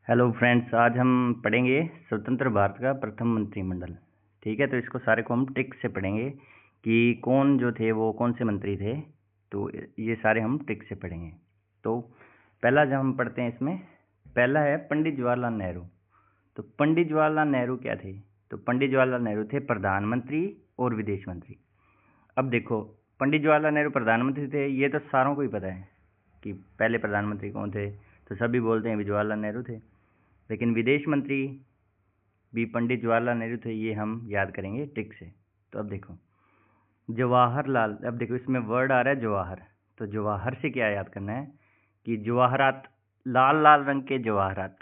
Hello friends, आज हम पढ़ेंगे स्वतंत्र भारत का प्रथम मंत्रिमंडल। ठीक है, तो इसको सारे को हम ट्रिक से पढ़ेंगे कि कौन जो थे वो कौन से मंत्री थे। तो ये सारे हम ट्रिक से पढ़ेंगे। तो पहला जो हम पढ़ते हैं इसमें, पहला है पंडित जवाहरलाल नेहरू। तो पंडित जवाहरलाल नेहरू क्या थे? तो पंडित जवाहरलाल नेहरू थे प्रधानमंत्री और विदेश मंत्री। अब देखो, पंडित जवाहरलाल नेहरू प्रधानमंत्री थे, ये तो सारों को ही पता है कि पहले प्रधानमंत्री कौन थे, तो सभी बोलते हैं भी जवाहरलाल नेहरू थे। लेकिन विदेश मंत्री भी पंडित जवाहरलाल नेहरू थे, ये हम याद करेंगे ट्रिक से। तो अब देखो जवाहरलाल, अब देखो इसमें वर्ड आ रहा है जवाहर, तो जवाहर से क्या याद करना है कि जवाहरात, लाल लाल रंग के जवाहरात।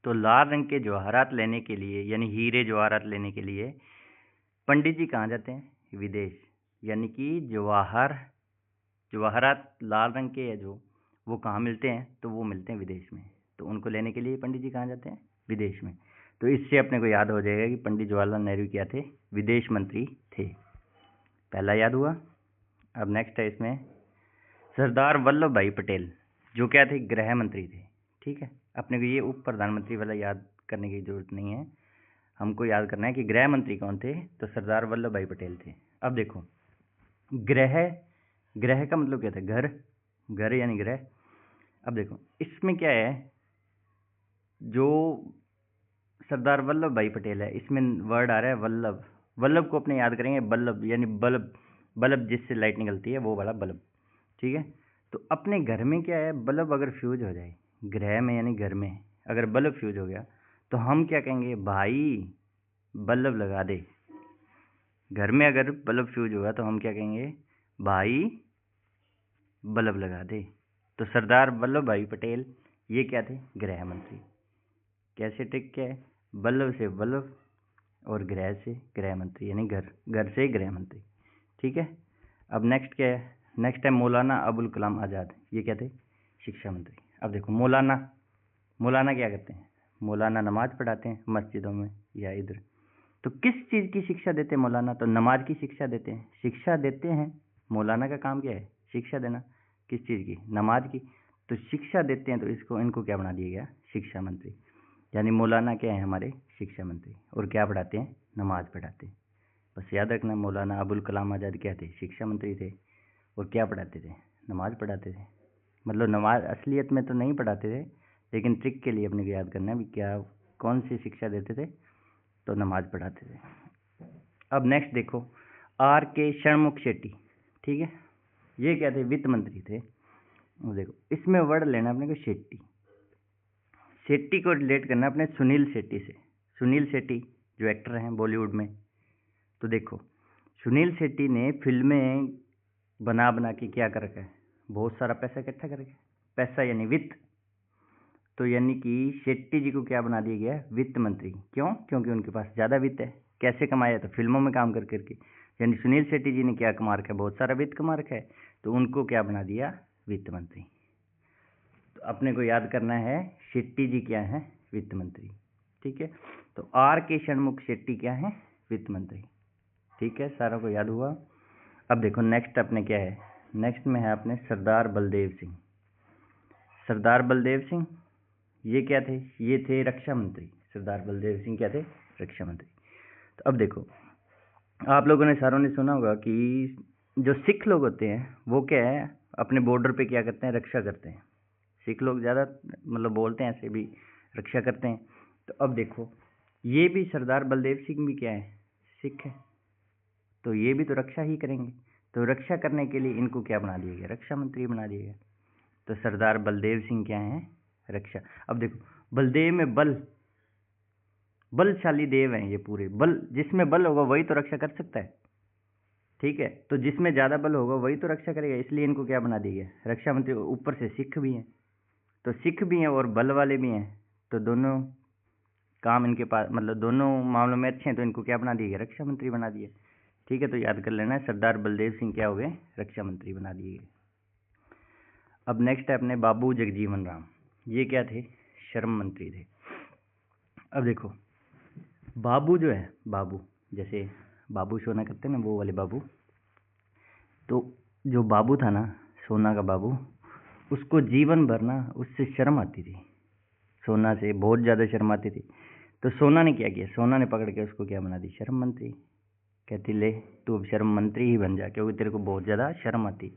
तो लाल रंग के जवाहरात लेने के लिए, यानी हीरे जवाहरात लेने के लिए पंडित जी कहाँ जाते हैं? विदेश। यानी कि जवाहरात लाल रंग के है जो, वो कहाँ मिलते हैं? तो वो मिलते हैं विदेश में। तो उनको लेने के लिए पंडित जी कहाँ जाते हैं? विदेश में। तो इससे अपने को याद हो जाएगा कि पंडित जवाहरलाल नेहरू क्या थे? विदेश मंत्री थे। पहला याद हुआ। अब नेक्स्ट है इसमें सरदार वल्लभ भाई पटेल, जो क्या थे? गृह मंत्री थे। ठीक है, अपने को ये उप प्रधानमंत्री वाला याद करने की जरूरत नहीं है, हमको याद करना है कि गृह मंत्री कौन थे? तो सरदार वल्लभ भाई पटेल थे। अब देखो गृह, गृह का मतलब क्या था? घर, घर यानी गृह। अब देखो इसमें क्या है, जो सरदार वल्लभ भाई पटेल है, इसमें वर्ड आ रहा है वल्लभ। वल्लभ को अपने याद करेंगे बल्लभ, यानी बल्ब, बल्ब जिससे लाइट निकलती है वो वाला बल्ब। ठीक है, तो अपने घर में क्या है, बल्ब अगर फ्यूज हो जाए गृह में, यानी घर में अगर बल्ब फ्यूज हो गया तो हम क्या कहेंगे? भाई बल्ब लगा दे। घर में अगर बल्ब फ्यूज होगा तो हम क्या कहेंगे? भाई बल्ब लगा दे। तो सरदार वल्लभ भाई पटेल ये क्या थे? गृह मंत्री। कैसे ट्रिक क्या है? बल्लभ से बल्लभ और गृह से गृह मंत्री, यानी घर, घर से गृह मंत्री। ठीक है, अब नेक्स्ट क्या है? नेक्स्ट है मौलाना अबुल कलाम आज़ाद। ये क्या थे? शिक्षा मंत्री। अब देखो मौलाना, मौलाना क्या करते हैं? मौलाना नमाज पढ़ाते हैं मस्जिदों में या इधर। तो किस चीज़ की शिक्षा देते हैं मौलाना? तो नमाज की शिक्षा देते हैं। शिक्षा देते हैं, मौलाना का काम क्या है? शिक्षा देना। किस चीज़ की? नमाज की। तो शिक्षा देते हैं, तो इसको, इनको क्या बना दिया गया? शिक्षा मंत्री। यानी मौलाना क्या है? हमारे शिक्षा मंत्री। और क्या पढ़ाते हैं? नमाज पढ़ाते हैं। बस याद रखना, मौलाना अबुल कलाम आज़ाद क्या थे? शिक्षा मंत्री थे। और क्या पढ़ाते थे? नमाज पढ़ाते थे। मतलब नमाज असलियत में तो नहीं पढ़ाते थे, लेकिन ट्रिक के लिए अपने को याद करना है भी क्या, कौन सी शिक्षा देते थे? तो नमाज पढ़ाते थे। अब नेक्स्ट देखो आर के षणमुख शेट्टी। ठीक है, ये क्या थे? वित्त मंत्री थे। देखो इसमें वर्ड लेना अपने को शेट्टी। शेट्टी को रिलेट करना अपने सुनील शेट्टी से। सुनील शेट्टी जो एक्टर हैं बॉलीवुड में। तो देखो सुनील शेट्टी ने फिल्में बना बना के क्या कर रखा है? बहुत सारा पैसा इकट्ठा करके, पैसा यानी वित्त। तो यानी कि शेट्टी जी को क्या बना दिया गया? वित्त मंत्री। क्यों? क्योंकि उनके पास ज़्यादा वित्त है। कैसे कमाया? तो फिल्मों में काम कर करके। यानी सुनील शेट्टी जी ने क्या कमा रखा है? बहुत सारा वित्त कमा रखा है, तो उनको क्या बना दिया? वित्त मंत्री। तो अपने को याद करना है शेट्टी जी क्या है? वित्त मंत्री। ठीक है, तो आर के षणमुख शेट्टी क्या है? वित्त मंत्री। ठीक है, सारों को याद हुआ। अब देखो नेक्स्ट अपने क्या है? नेक्स्ट में है अपने सरदार बलदेव सिंह। सरदार बलदेव सिंह ये क्या थे? ये थे रक्षा मंत्री। सरदार बलदेव सिंह क्या थे? रक्षा मंत्री। तो अब देखो आप लोगों ने, सारों ने सुना होगा कि जो सिख लोग होते हैं वो क्या है? अपने बॉर्डर पे क्या करते हैं? रक्षा करते हैं। सिख लोग ज़्यादा मतलब बोलते हैं ऐसे भी, रक्षा करते हैं। तो अब देखो ये भी सरदार बलदेव सिंह भी क्या है? सिख है। तो ये भी तो रक्षा ही करेंगे। तो रक्षा करने के लिए इनको क्या बना दिया गया? रक्षा मंत्री बना दिया गया। तो सरदार बलदेव सिंह क्या है? रक्षा। अब देखो बलदेव में बल, बलशाली देव हैं ये पूरे। बल, जिसमें बल होगा वही तो रक्षा कर सकता है। ठीक है, तो जिसमें ज़्यादा बल होगा वही तो रक्षा करेगा, इसलिए इनको क्या बना दिया गया? रक्षा मंत्री। ऊपर से सिख भी हैं, तो सिख भी हैं और बल वाले भी हैं, तो दोनों काम इनके पास, मतलब दोनों मामलों में अच्छे हैं, तो इनको क्या बना दिया गया? रक्षा मंत्री बना दिए। ठीक है, तो याद कर लेना है सरदार बलदेव सिंह क्या हो गए? रक्षा मंत्री बना दिए गए। अब नेक्स्ट है अपने बाबू जगजीवन राम। ये क्या थे? श्रम मंत्री थे। अब देखो बाबू जो है, बाबू जैसे बाबू सोना करते हैं ना, वो वाले बाबू। तो जो बाबू था ना, सोना का बाबू, उसको जीवन भर ना उससे शर्म आती थी। सोना से बहुत ज़्यादा शर्माती थी। तो सोना ने क्या किया, सोना ने पकड़ के उसको क्या बना दी, शर्म मंत्री। कहती ले तू अब शर्म मंत्री ही बन जा, क्योंकि तेरे को बहुत ज़्यादा शर्म आती।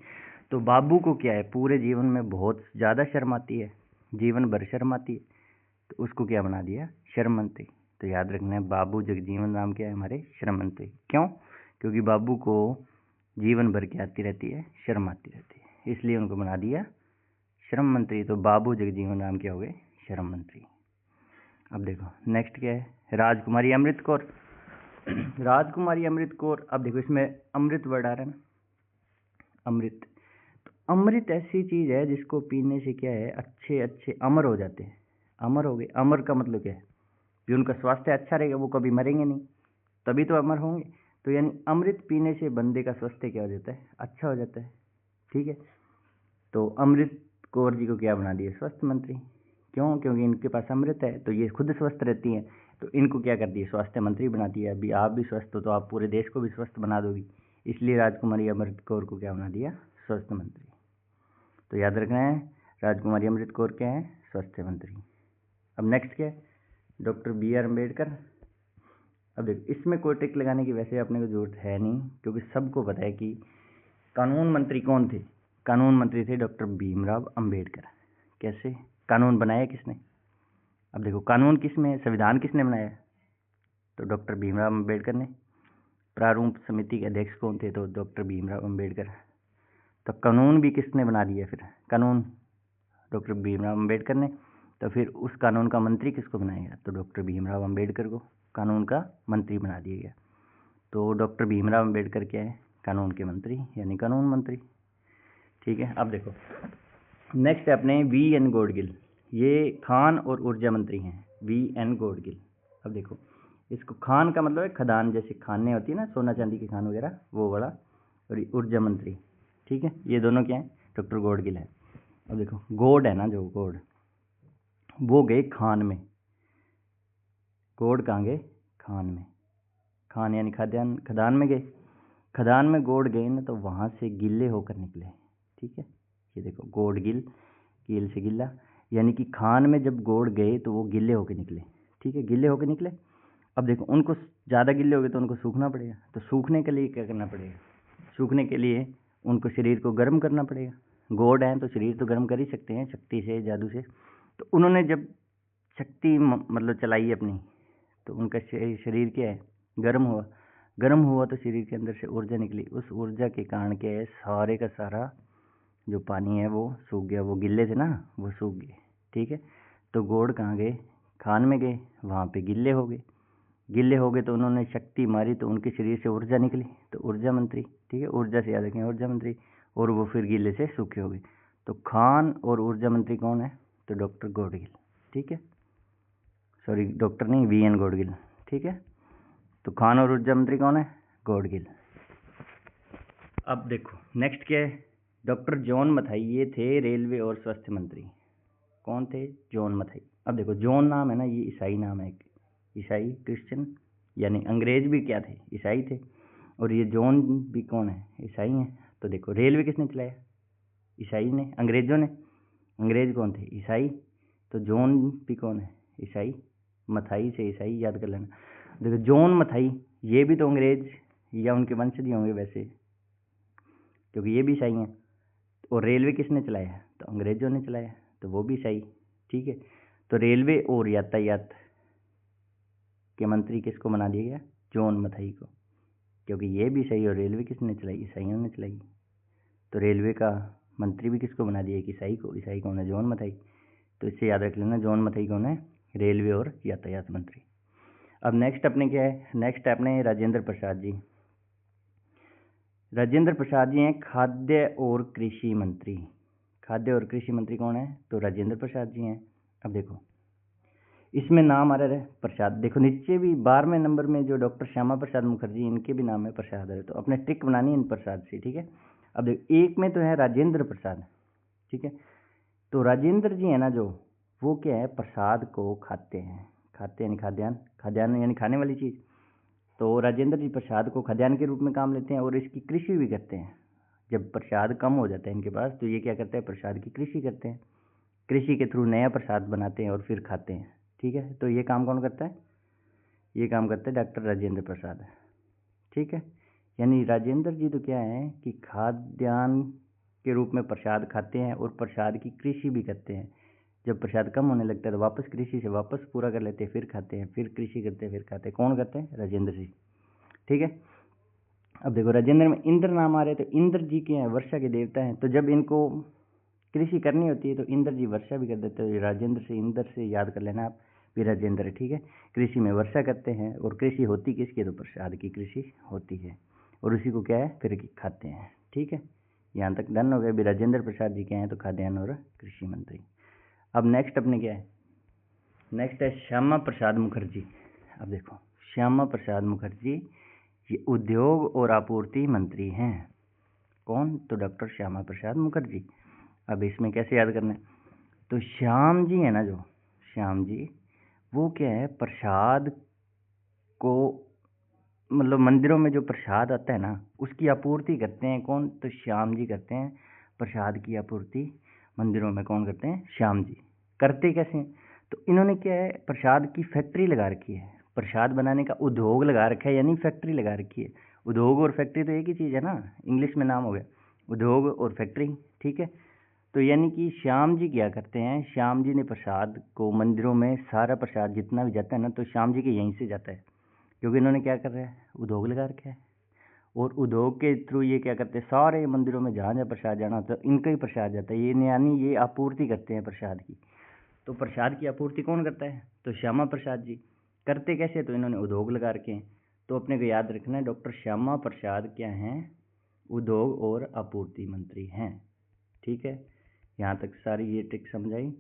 तो बाबू को क्या है, पूरे जीवन में बहुत ज़्यादा शर्म आती है, जीवन भर शर्म आती है, तो उसको क्या बना दिया, शर्म मंत्री। तो याद रखना है, बाबू जगजीवन राम क्या है, हमारे श्रम मंत्री। क्यों, क्योंकि बाबू को जीवन भर क्या आती रहती है, शर्म आती रहती है, इसलिए उनको बना दिया श्रम मंत्री। तो बाबू जगजीवन राम क्या हो गए, श्रम मंत्री। अब देखो नेक्स्ट क्या है, राजकुमारी अमृत कौर। राजकुमारी अमृत कौर, अब देखो इसमें अमृत वर्ड आ रहा है ना, अमृत। तो अमृत ऐसी चीज है जिसको पीने से क्या है, अच्छे अच्छे अमर हो जाते हैं। अमर हो गए, अमर का मतलब क्या है, कि उनका स्वास्थ्य अच्छा रहेगा, वो कभी मरेंगे नहीं, तभी तो अमर होंगे। तो यानी अमृत पीने से बंदे का स्वास्थ्य क्या हो जाता है, अच्छा हो जाता है। ठीक है, तो अमृत कौर जी को क्या बना दिया, स्वास्थ्य मंत्री। क्यों, क्योंकि इनके पास अमृत है, तो ये खुद स्वस्थ रहती हैं, तो इनको क्या कर दिया, स्वास्थ्य मंत्री बना दिया। अभी आप भी स्वस्थ हो तो आप पूरे देश को भी स्वस्थ बना दोगी, इसलिए राजकुमारी अमृत कौर को क्या बना दिया, स्वास्थ्य मंत्री। तो याद रखना है, राजकुमारी अमृत कौर क्या है, स्वास्थ्य मंत्री। अब नेक्स्ट क्या है, डॉक्टर बी आर अम्बेडकर। अब देखो इसमें कोई टिक लगाने की वैसे अपने को जरूरत है नहीं, क्योंकि सबको पता है कि कानून मंत्री कौन थे, कानून मंत्री थे डॉक्टर भीमराव अंबेडकर। कैसे, कानून बनाया किसने, अब देखो कानून किसमें है, संविधान किसने बनाया, तो डॉक्टर भीमराव अंबेडकर ने। प्रारूप समिति के अध्यक्ष कौन थे, तो डॉक्टर भीमराव अंबेडकर। तो कानून भी किसने बना दिया, फिर कानून डॉक्टर भीमराव अंबेडकर ने। तो फिर उस कानून का मंत्री किसको बनाया, तो डॉक्टर भीमराव अंबेडकर को कानून का मंत्री बना दिया गया। तो डॉक्टर भीमराव अंबेडकर क्या है, कानून के मंत्री, यानी कानून मंत्री। ठीक है, अब देखो नेक्स्ट है अपने वी एन गॉडगिल। ये खान और ऊर्जा मंत्री हैं, वी एन गॉडगिल। अब देखो इसको, खान का मतलब है खदान, जैसे खानें होती है ना, सोना चांदी की खान वगैरह, वो वाला। और ये ऊर्जा मंत्री। ठीक है, ये दोनों क्या है, डॉक्टर गॉडगिल है। अब देखो गॉड है ना, जो गॉड, वो गए खान में। गॉड कहाँ गए, खान में। खान यानी खाद्यान्न, खदान में गए। खदान में गॉड गए ना, तो वहाँ से गिल्ले होकर निकले। ठीक है, ये देखो गॉड गिल, गिल से गिल्ला, यानी कि खान में जब गॉड गए तो वो गिल्ले होकर निकले। ठीक है, गिल्ले होकर निकले। अब देखो उनको ज़्यादा गिल्ले हो गए तो उनको सूखना पड़ेगा, तो सूखने के लिए क्या करना पड़ेगा, सूखने के लिए उनको शरीर को गर्म करना पड़ेगा। गॉड हैं तो शरीर तो गर्म कर ही सकते हैं, शक्ति से, जादू से। तो उन्होंने जब शक्ति मतलब चलाई अपनी, तो उनका शरीर क्या है, गर्म हुआ। गर्म हुआ तो शरीर के अंदर से ऊर्जा निकली, उस ऊर्जा के कारण क्या है, सारे का सारा जो पानी है वो सूख गया, वो गिल्ले थे ना, वो सूख गए। ठीक है, तो गॉड कहाँ गए, खान में गए, वहाँ पे गिल्ले हो गए। गिल्ले हो गए तो उन्होंने शक्ति मारी, तो उनके शरीर से ऊर्जा निकली, तो ऊर्जा मंत्री। ठीक है, ऊर्जा से याद रखें, ऊर्जा मंत्री। और वो फिर गिल्ले से सूखे हो गए। तो खान और ऊर्जा मंत्री कौन है, तो डॉक्टर गॉडगिल। ठीक है, सॉरी डॉक्टर नहीं, वी एन गॉडगिल। ठीक है, तो खान और ऊर्जा मंत्री कौन है, गॉडगिल। अब देखो नेक्स्ट क्या है, डॉक्टर जॉन मथाई, ये थे रेलवे और स्वास्थ्य मंत्री। कौन थे, जॉन मथाई। अब देखो जॉन नाम है ना, ये ईसाई नाम है, एक ईसाई क्रिश्चियन, यानी अंग्रेज भी क्या थे, ईसाई थे। और ये जॉन भी कौन है, ईसाई हैं। तो देखो रेलवे किसने चलाया, ईसाई ने, अंग्रेजों ने। अंग्रेज कौन थे, ईसाई। तो जॉन भी कौन है, ईसाई। मथाई से ईसाई, याद कर लेना। देखो जॉन मथाई, ये भी तो अंग्रेज या उनके वंशज ही होंगे वैसे, क्योंकि ये भी ईसाई हैं। और रेलवे किसने चलाया, तो अंग्रेजों ने चलाया, तो वो भी सही। ठीक है, तो रेलवे और यातायात के मंत्री किसको बना दिया गया, जॉन मथाई को, क्योंकि ये भी सही। और रेलवे किसने चलाई, ईसाइयों ने चलाई। तो रेलवे का मंत्री भी किसको बना दिया, ईसाई को। ईसाई कौन है, जॉन मथाई। तो इससे याद रख लेना, जॉन मथाई कौन है, रेलवे और यातायात मंत्री। अब नेक्स्ट अपने क्या है, नेक्स्ट है अपने राजेंद्र प्रसाद जी। राजेंद्र प्रसाद जी हैं खाद्य और कृषि मंत्री। खाद्य और कृषि मंत्री कौन है, तो राजेंद्र प्रसाद जी हैं। अब देखो इसमें नाम आ रहा है प्रसाद, देखो नीचे भी 12वें नंबर में जो डॉक्टर श्यामा प्रसाद मुखर्जी, इनके भी नाम है प्रसाद है, तो अपने ट्रिक बनानी है इन प्रसाद से। ठीक है, अब देखो एक में तो है राजेंद्र प्रसाद। ठीक है, तो राजेंद्र जी है ना जो, वो क्या है, प्रसाद को खाते हैं। खाते यानी खाद्यान्न, खाद्यान्न यानी खाने वाली चीज़। तो राजेंद्र जी प्रसाद को खाद्यान्न के रूप में काम लेते हैं और इसकी कृषि भी करते हैं। जब प्रसाद कम हो जाता है इनके पास, तो ये क्या करते हैं, प्रसाद की कृषि करते हैं। कृषि के थ्रू नया प्रसाद बनाते हैं और फिर खाते हैं। ठीक है, तो ये काम कौन करता है? ये काम करते हैं डॉक्टर राजेंद्र प्रसाद। ठीक है, यानी राजेंद्र जी तो क्या है कि खाद्यान्न के रूप में प्रसाद खाते हैं और प्रसाद की कृषि भी करते हैं। जब प्रसाद कम होने लगता है तो वापस कृषि से वापस पूरा कर लेते हैं, फिर खाते हैं, फिर कृषि करते हैं, फिर खाते हैं। कौन करते हैं? राजेंद्र जी। ठीक है, अब देखो राजेंद्र में इंद्र नाम आ रहे, तो इंद्र जी के हैं, वर्षा के देवता हैं। तो जब इनको कृषि करनी होती है तो इंद्र जी वर्षा भी कर देते हैं। राजेंद्र से, इंद्र से याद कर लेना आप, भी राजेंद्र। ठीक है, कृषि में वर्षा करते हैं और कृषि होती किसकी? तो प्रसाद की कृषि होती है और उसी को क्या है फिर खाते हैं। ठीक है, यहाँ तक डन हो गया। भी राजेंद्र प्रसाद जी क्या हैं? तो खाद्यान्न और कृषि मंत्री। अब नेक्स्ट अपने क्या है? नेक्स्ट है श्यामा प्रसाद मुखर्जी। अब देखो श्यामा प्रसाद मुखर्जी ये उद्योग और आपूर्ति मंत्री हैं। कौन? तो डॉक्टर श्यामा प्रसाद मुखर्जी। अब इसमें कैसे याद करना है? तो श्याम जी है ना, जो श्याम जी वो क्या है? प्रसाद को मतलब मंदिरों में जो प्रसाद आता है ना उसकी आपूर्ति करते हैं। कौन? तो श्याम जी करते हैं प्रसाद की आपूर्ति मंदिरों में। कौन करते हैं? श्याम जी। करते कैसे हैं? तो इन्होंने क्या है प्रसाद की फैक्ट्री लगा रखी है, प्रसाद बनाने का उद्योग लगा रखा है, यानी फैक्ट्री लगा रखी है। उद्योग और फैक्ट्री तो एक ही चीज़ है ना, इंग्लिश में नाम हो गया उद्योग और फैक्ट्री। ठीक है, तो यानी कि श्याम जी क्या करते हैं? श्याम जी ने प्रसाद को मंदिरों में सारा प्रसाद जितना भी जाता है ना तो श्याम जी के यहीं से जाता है, क्योंकि इन्होंने क्या कर रहा है? उद्योग लगा रखा है और उद्योग के थ्रू ये क्या करते हैं? सारे मंदिरों में जहाँ जहाँ प्रसाद जाना होता है इनका ही प्रसाद जाता है। ये यानी ये आपूर्ति करते हैं प्रसाद की। तो प्रसाद की आपूर्ति कौन करता है? तो श्यामा प्रसाद जी। करते कैसे? तो इन्होंने उद्योग लगा रखे हैं। तो अपने को याद रखना है डॉक्टर श्यामा प्रसाद क्या हैं? उद्योग और आपूर्ति मंत्री हैं। ठीक है, यहाँ तक सारी ये ट्रिक समझाई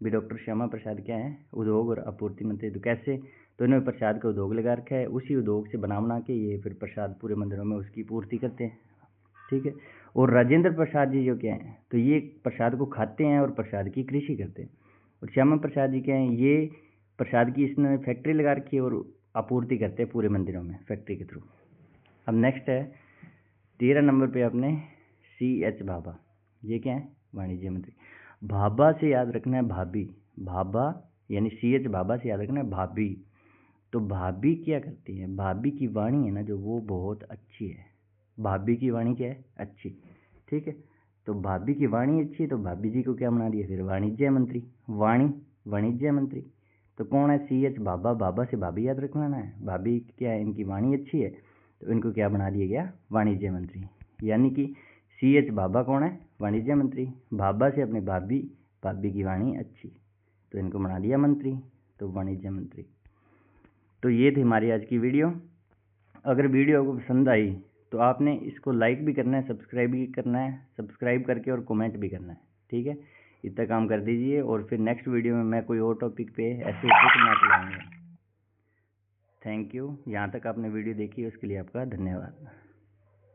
भी। डॉक्टर श्यामा प्रसाद क्या है? उद्योग और आपूर्ति मंत्री। तो कैसे? तो इन्होंने प्रसाद का उद्योग लगा रखा है, उसी उद्योग से बना के ये फिर प्रसाद पूरे मंदिरों में उसकी पूर्ति करते हैं। ठीक है, और राजेंद्र प्रसाद जी जो क्या हैं? तो ये प्रसाद को खाते हैं और प्रसाद की कृषि करते हैं। और श्यामा प्रसाद जी क्या हैं? ये प्रसाद की इसने फैक्ट्री लगा रखी है और आपूर्ति करते हैं पूरे मंदिरों में फैक्ट्री के थ्रू। अब नेक्स्ट है 13 नंबर पे अपने CH भाभा। ये क्या है? वाणिज्य मंत्री। भाभा से याद रखना है भाभी। भाभा यानी CH भाभा से याद रखना है भाभी। तो भाभी क्या करती है? भाभी की वाणी है ना जो, वो बहुत अच्छी है। भाभी की वाणी क्या है? अच्छी। ठीक है, तो भाभी की वाणी अच्छी है तो भाभी जी को क्या बना दिया फिर? वाणिज्य मंत्री। वाणी वाणिज्य मंत्री। तो कौन है? CH भाभा। भाभा से भाभी याद रखना है। भाभी क्या है? इनकी वाणी अच्छी है तो इनको क्या बना दिया गया? वाणिज्य मंत्री। यानी कि CH भाभा कौन है? वाणिज्य मंत्री। भाभा से अपने भाभी, भाभी की वाणी अच्छी तो इनको बना दिया मंत्री, तो वाणिज्य मंत्री। तो ये थी हमारी आज की वीडियो। अगर वीडियो आपको पसंद आई तो आपने इसको लाइक भी करना है, सब्सक्राइब भी करना है, सब्सक्राइब करके और कमेंट भी करना है। ठीक है, इतना काम कर दीजिए और फिर नेक्स्ट वीडियो में मैं कोई और टॉपिक पे ऐसे ट्रिक मैच लाऊंगा। Thank you. यहाँ तक आपने वीडियो देखी उसके लिए आपका धन्यवाद।